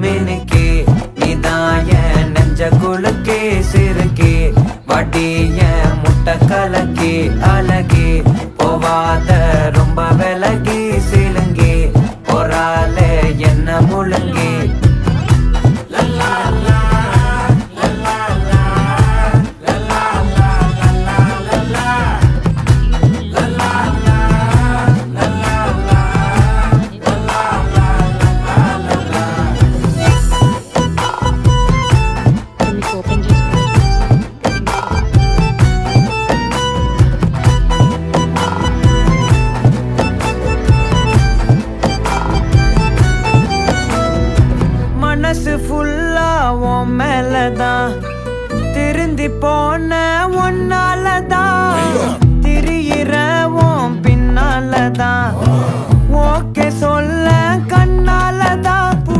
மினுக்கே நீதாய நெஞ்ச குலுக்கே சிறுக்கே வடிய முட்டை கலக்கே அழகே போவாத ரொம்ப விலகி சிலுங்கே பொறால என்ன முழுங்கே மனசு ஃபுல்லா உன் மேலதான் திருந்தி போன ஒன்னாலதான் திரியிற உன் பின்னாலதான் ஓகே சொல்ல கண்ணாலதான்